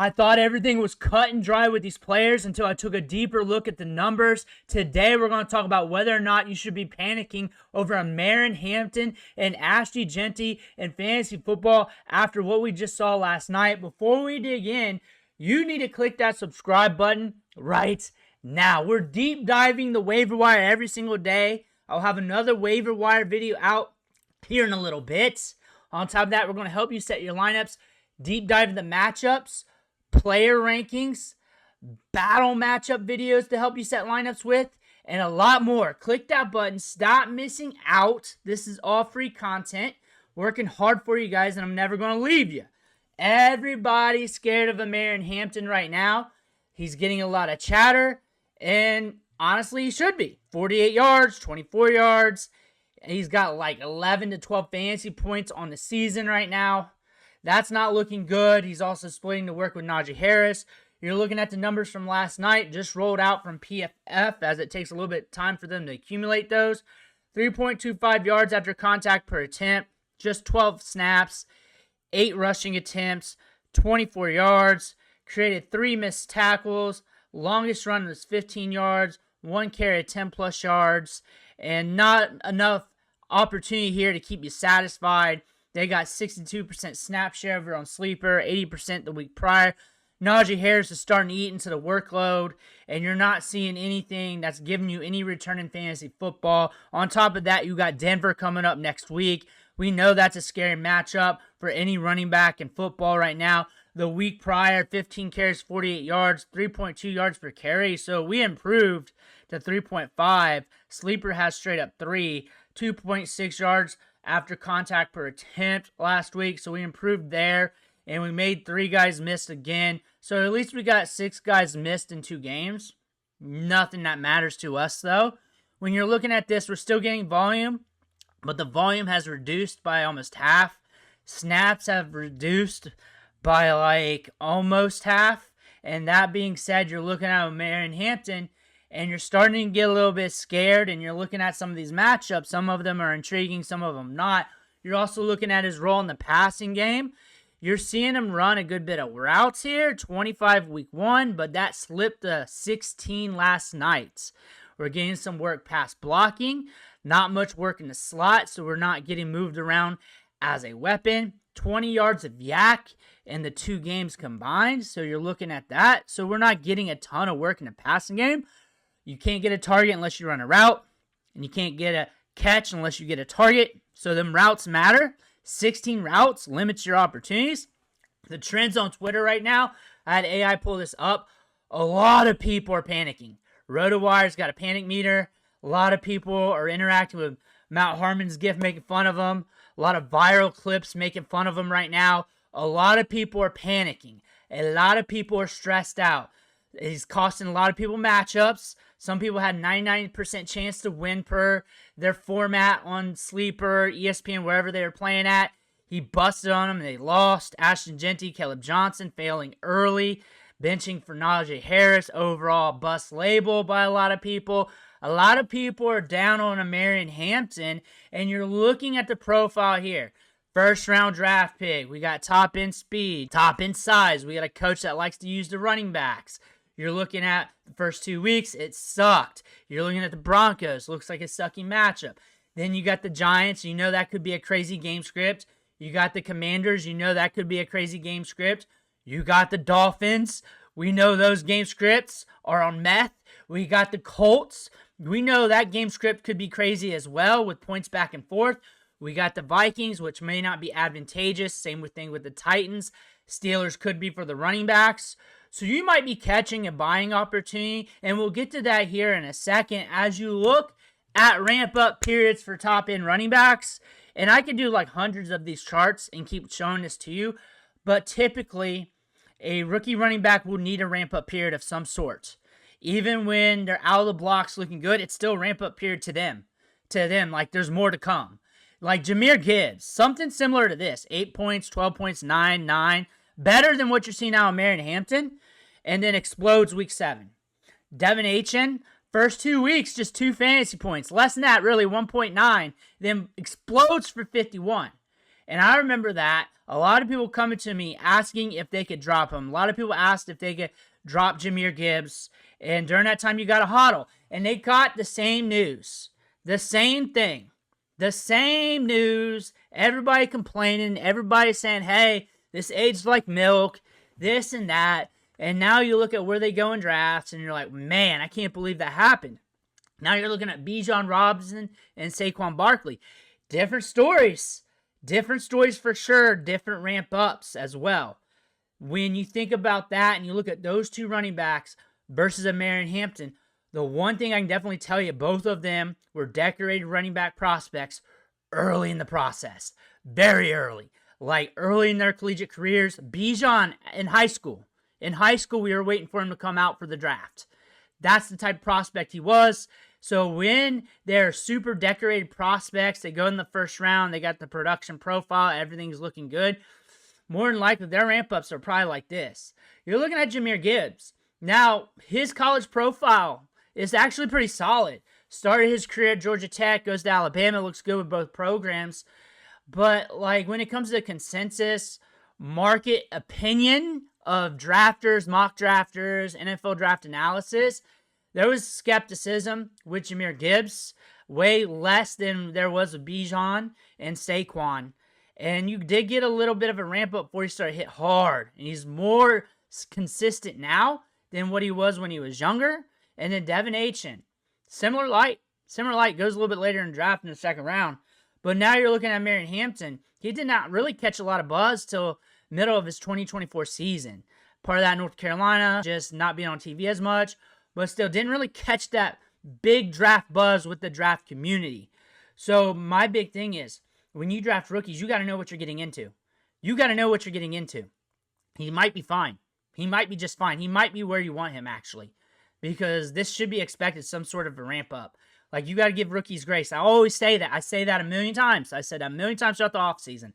I thought everything was cut and dry with these players until I took a deeper look at the numbers. Today, we're going to talk about whether or not you should be panicking over Omarion Hampton and Ashton Jeanty in fantasy football after what we just saw last night. Before we dig in, you need to click that subscribe button right now. We're deep diving the waiver wire every single day. I'll have another waiver wire video out here in a little bit. On top of that, we're going to help you set your lineups, deep dive the matchups, player rankings, battle matchup videos to help you set lineups with, and a lot more. Click that button. Stop missing out. This is all free content. Working hard for you guys, and I'm never going to leave you. Everybody's scared of Omarion Hampton right now. He's getting a lot of chatter, and honestly, he should be. 48 yards, 24 yards. He's got like 11 to 12 fantasy points on the season right now. That's not looking good. He's also splitting the work with Najee Harris. You're looking at the numbers from last night, just rolled out from PFF, as it takes a little bit of time for them to accumulate those. 3.25 yards after contact per attempt, just 12 snaps, 8 rushing attempts, 24 yards, created 3 missed tackles, longest run was 15 yards, 1 carry, 10-plus yards, and not enough opportunity here to keep you satisfied. They got 62% snap share over on Sleeper, 80% the week prior. Najee Harris is starting to eat into the workload, and you're not seeing anything that's giving you any return in fantasy football. On top of that, you got Denver coming up next week. We know that's a scary matchup for any running back in football right now. The week prior, 15 carries, 48 yards, 3.2 yards per carry. So we improved to 3.5. Sleeper has straight up 3, 2.6 yards after contact per attempt last week. So we improved there, and we made 3 guys miss again. So at least we got 6 guys missed in 2 games. Nothing that matters to us, though. When you're looking at this, we're still getting volume, but the volume has reduced by almost half. Snaps have reduced by like almost half. And that being said, you're looking at Omarion Hampton, and you're starting to get a little bit scared, and you're looking at some of these matchups. Some of them are intriguing, some of them not. You're also looking at his role in the passing game. You're seeing him run a good bit of routes here, 25 week 1, but that slipped to 16 last night. We're getting some work pass blocking, not much work in the slot, so we're not getting moved around as a weapon. 20 yards of yak in the 2 games combined, so you're looking at that. So we're not getting a ton of work in the passing game. You can't get a target unless you run a route, and you can't get a catch unless you get a target. So them routes matter. 16 routes limits your opportunities. The trends on Twitter right now, I had AI pull this up. A lot of people are panicking. RotoWire's got a panic meter. A lot of people are interacting with Matt Harmon's gif, making fun of him. A lot of viral clips making fun of him right now. A lot of people are panicking. A lot of people are stressed out. He's costing a lot of people matchups. Some people had 99% chance to win per their format on Sleeper, ESPN, wherever they were playing at. He busted on them and they lost. Ashton Jeanty, Caleb Johnson failing early. Benching for Najee Harris. Overall bust label by a lot of people. A lot of people are down on Omarion Hampton, and you're looking at the profile here. First round draft pick. We got top end speed, top end size. We got a coach that likes to use the running backs. You're looking at the first 2 weeks, it sucked. You're looking at the Broncos, looks like a sucky matchup. Then you got the Giants, you know that could be a crazy game script. You got the Commanders, you know that could be a crazy game script. You got the Dolphins, we know those game scripts are on meth. We got the Colts, we know that game script could be crazy as well with points back and forth. We got the Vikings, which may not be advantageous. Same thing with the Titans. Steelers could be for the running backs. So you might be catching a buying opportunity, and we'll get to that here in a second as you look at ramp-up periods for top-end running backs. And I can do like hundreds of these charts and keep showing this to you, but typically a rookie running back will need a ramp-up period of some sort. Even when they're out of the blocks looking good, it's still a ramp-up period to them. Like there's more to come. Like Jahmyr Gibbs, something similar to this. 8 points, 12 points, 9. Better than what you're seeing now in Omarion Hampton. And then explodes week 7. Devin Achan, first 2 weeks, just 2 fantasy points. Less than that, really, 1.9. Then explodes for 51. And I remember that a lot of people coming to me asking if they could drop him. A lot of people asked if they could drop Jahmyr Gibbs. And during that time, you got a huddle. And they got the same news. The same thing. The same news. Everybody complaining. Everybody saying, hey, this aged like milk. This and that. And now you look at where they go in drafts, and you're like, man, I can't believe that happened. Now you're looking at Bijan Robinson and Saquon Barkley. Different stories. Different stories for sure. Different ramp-ups as well. When you think about that and you look at those two running backs versus Omarion Hampton, the one thing I can definitely tell you, both of them were decorated running back prospects early in the process. Very early. Like early in their collegiate careers. Bijan in high school. In high school, we were waiting for him to come out for the draft. That's the type of prospect he was. So when they're super decorated prospects, they go in the first round, they got the production profile, everything's looking good. More than likely, their ramp-ups are probably like this. You're looking at Jahmyr Gibbs. Now, his college profile is actually pretty solid. Started his career at Georgia Tech, goes to Alabama, looks good with both programs. But like when it comes to consensus, market opinion of drafters, mock drafters, NFL draft analysis, there was skepticism with Jahmyr Gibbs, way less than there was with Bijan and Saquon. And you did get a little bit of a ramp up before he started to hit hard. And he's more consistent now than what he was when he was younger. And then Devin Achin, similar light. Similar light goes a little bit later in the draft in the second round. But now you're looking at Omarion Hampton. He did not really catch a lot of buzz till middle of his 2024 season. Part of that North Carolina, just not being on TV as much, but still didn't really catch that big draft buzz with the draft community. So my big thing is, when you draft rookies, you got to know what you're getting into. You got to know what you're getting into. He might be fine. He might be just fine. He might be where you want him, actually, because this should be expected some sort of a ramp up. Like, you got to give rookies grace. I always say that. I say that a million times. I said that a million times throughout the offseason.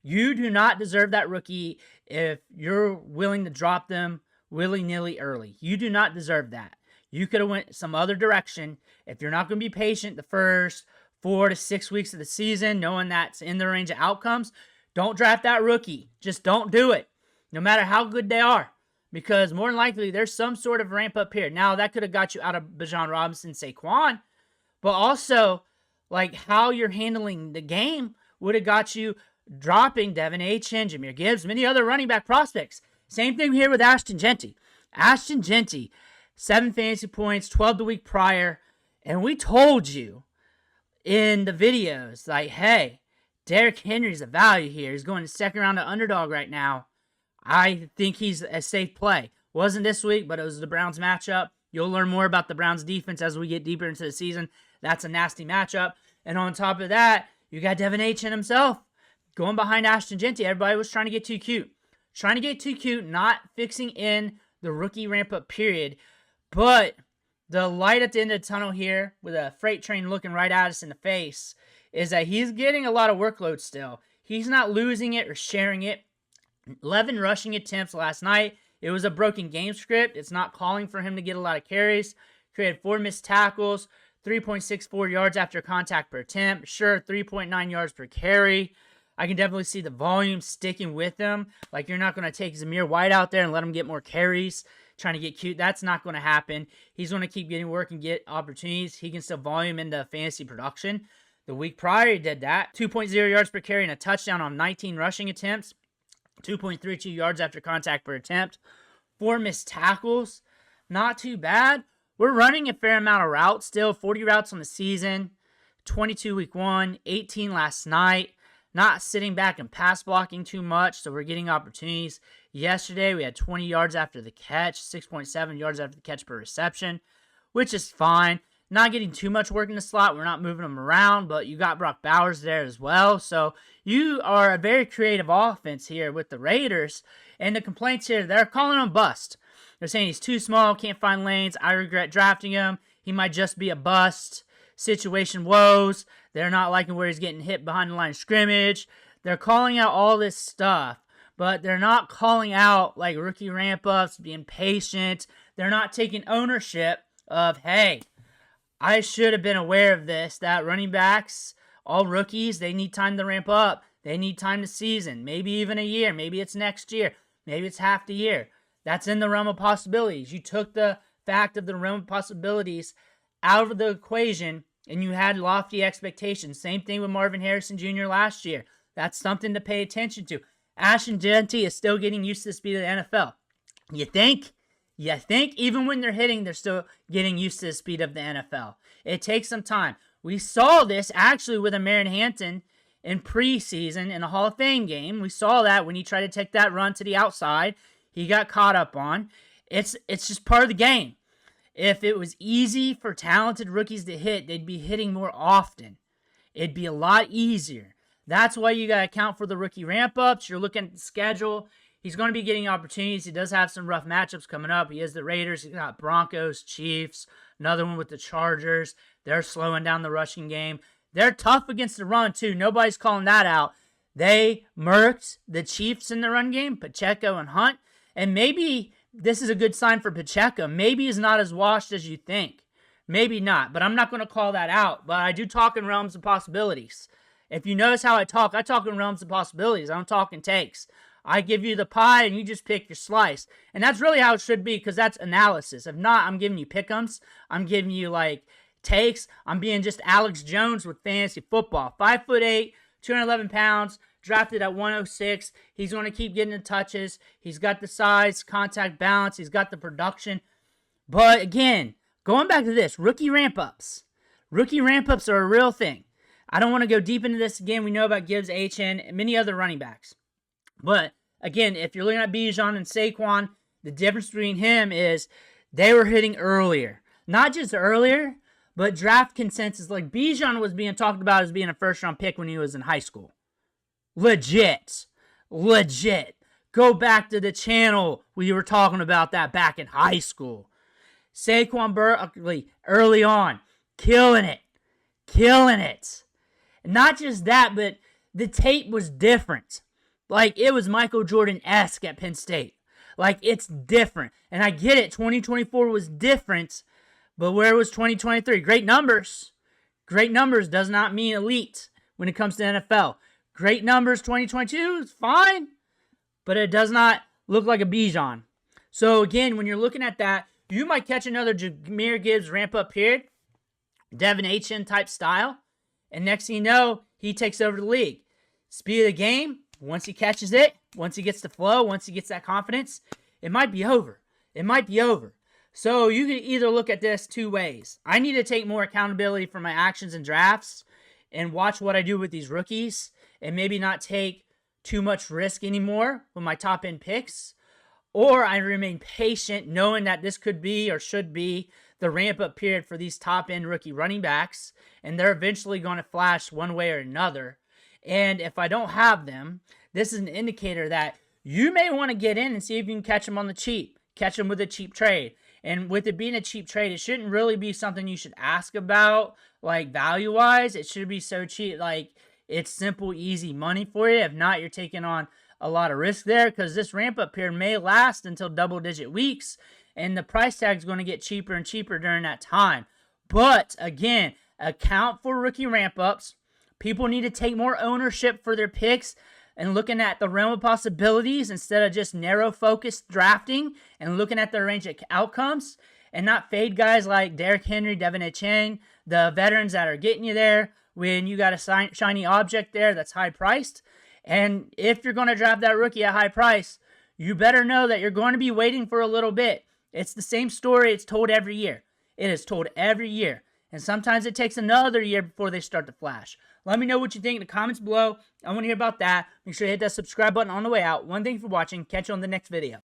You do not deserve that rookie if you're willing to drop them willy-nilly early. You do not deserve that. You could have went some other direction. If you're not going to be patient the first 4 to 6 weeks of the season, knowing that's in the range of outcomes, don't draft that rookie. Just don't do it, no matter how good they are, because more than likely there's some sort of ramp-up period. Now, that could have got you out of Bijan Robinson, Saquon, but also, like, how you're handling the game would have got you dropping Devin Achin, Jahmyr Gibbs, many other running back prospects. Same thing here with Ashton Jeanty. Ashton Jeanty, 7 fantasy points, 12 the week prior, and we told you in the videos, like, hey, Derrick Henry's a value here. He's going to second round to underdog right now. I think he's a safe play. Wasn't this week, but it was the Browns matchup. You'll learn more about the Browns defense as we get deeper into the season. That's a nasty matchup. And on top of that, you got Devin Achin himself going behind Ashton Jeanty. Everybody was trying to get too cute. Trying to get too cute, not fixing in the rookie ramp-up period. But the light at the end of the tunnel here, with a freight train looking right at us in the face, is that he's getting a lot of workload still. He's not losing it or sharing it. 11 rushing attempts last night. It was a broken game script. It's not calling for him to get a lot of carries. Created 4 missed tackles, 3.64 yards after contact per attempt. Sure, 3.9 yards per carry. I can definitely see the volume sticking with him. Like, you're not going to take Zamir White out there and let him get more carries, trying to get cute. That's not going to happen. He's going to keep getting work and get opportunities. He can still volume into fantasy production. The week prior, he did that. 2.0 yards per carry and a touchdown on 19 rushing attempts. 2.32 yards after contact per attempt. 4 missed tackles. Not too bad. We're running a fair amount of routes still. 40 routes on the season. 22 week 1. 18 last night. Not sitting back and pass blocking too much, so we're getting opportunities. Yesterday, we had 20 yards after the catch, 6.7 yards after the catch per reception, which is fine. Not getting too much work in the slot. We're not moving them around, but you got Brock Bowers there as well. So you are a very creative offense here with the Raiders. And the complaints here, they're calling him bust. They're saying he's too small, can't find lanes. I regret drafting him. He might just be a bust. Situation woes. They're not liking where he's getting hit behind the line of scrimmage. They're calling out all this stuff, but they're not calling out like rookie ramp-ups, being patient. They're not taking ownership of, hey, I should have been aware of this, that running backs, all rookies, they need time to ramp up. They need time to season, maybe even a year. Maybe it's next year. Maybe it's half the year. That's in the realm of possibilities. You took the fact of the realm of possibilities out of the equation, and you had lofty expectations. Same thing with Marvin Harrison Jr. last year. That's something to pay attention to. Ashton Jeanty is still getting used to the speed of the NFL. You think? You think even when they're hitting, they're still getting used to the speed of the NFL. It takes some time. We saw this actually with Omarion Hampton in preseason in a Hall of Fame game. We saw that when he tried to take that run to the outside, he got caught up on. It's just part of the game. If it was easy for talented rookies to hit, they'd be hitting more often. It'd be a lot easier. That's why you got to account for the rookie ramp-ups. You're looking at the schedule. He's going to be getting opportunities. He does have some rough matchups coming up. He has the Raiders. He's got Broncos, Chiefs, another one with the Chargers. They're slowing down the rushing game. They're tough against the run, too. Nobody's calling that out. They murked the Chiefs in the run game, Pacheco and Hunt. And maybe this is a good sign for Pacheco. Maybe he's not as washed as you think. Maybe not, but I'm not going to call that out. But I do talk in realms of possibilities. If you notice how I talk in realms of possibilities. I don't talk in takes. I give you the pie and you just pick your slice. And that's really how it should be, because that's analysis. If not, I'm giving you pick'ems. I'm giving you like takes. I'm being just Alex Jones with fantasy football. 5'8", 211 pounds, drafted at 106. He's going to keep getting the touches. He's got the size, contact balance. He's got the production. But again, going back to this, rookie ramp-ups. Rookie ramp-ups are a real thing. I don't want to go deep into this again. We know about Gibbs, HN, and many other running backs. But again, if you're looking at Bijan and Saquon, the difference between him is they were hitting earlier. Not just earlier, but draft consensus. Like Bijan was being talked about as being a first-round pick when he was in high school. Legit. Go back to the channel. We were talking about that back in high school. Saquon Barkley, early on, killing it. And not just that, but the tape was different. Like, it was Michael Jordan-esque at Penn State. Like, it's different. And I get it, 2024 was different, but where was 2023? Great numbers. Great numbers does not mean elite when it comes to NFL. Great numbers 2022 is fine, but it does not look like a Bijan. So, again, when you're looking at that, you might catch another Jahmyr Gibbs ramp-up period, Devin Achane type style, and next thing you know, he takes over the league. Speed of the game, once he catches it, once he gets the flow, once he gets that confidence, it might be over. So you can either look at this two ways. I need to take more accountability for my actions and drafts and watch what I do with these rookies and maybe not take too much risk anymore with my top-end picks. Or I remain patient knowing that this could be or should be the ramp-up period for these top-end rookie running backs, and they're eventually going to flash one way or another. And if I don't have them, this is an indicator that you may want to get in and see if you can catch them on the cheap. Catch them with a cheap trade. And with it being a cheap trade, it shouldn't really be something you should ask about, like value-wise. It should be so cheap, like it's simple, easy money for you. If not, you're taking on a lot of risk there, because this ramp-up period may last until double-digit weeks, and the price tag is going to get cheaper and cheaper during that time. But, again, account for rookie ramp-ups. People need to take more ownership for their picks and looking at the realm of possibilities instead of just narrow-focused drafting and looking at the range of outcomes and not fade guys like Derrick Henry, Devin Achane, the veterans that are getting you there when you got a shiny object there that's high-priced. And if you're going to draft that rookie at high price, you better know that you're going to be waiting for a little bit. It's the same story. It's told every year. It is told every year. And sometimes it takes another year before they start to flash. Let me know what you think in the comments below. I want to hear about that. Make sure you hit that subscribe button on the way out. One thing for watching. Catch you on the next video.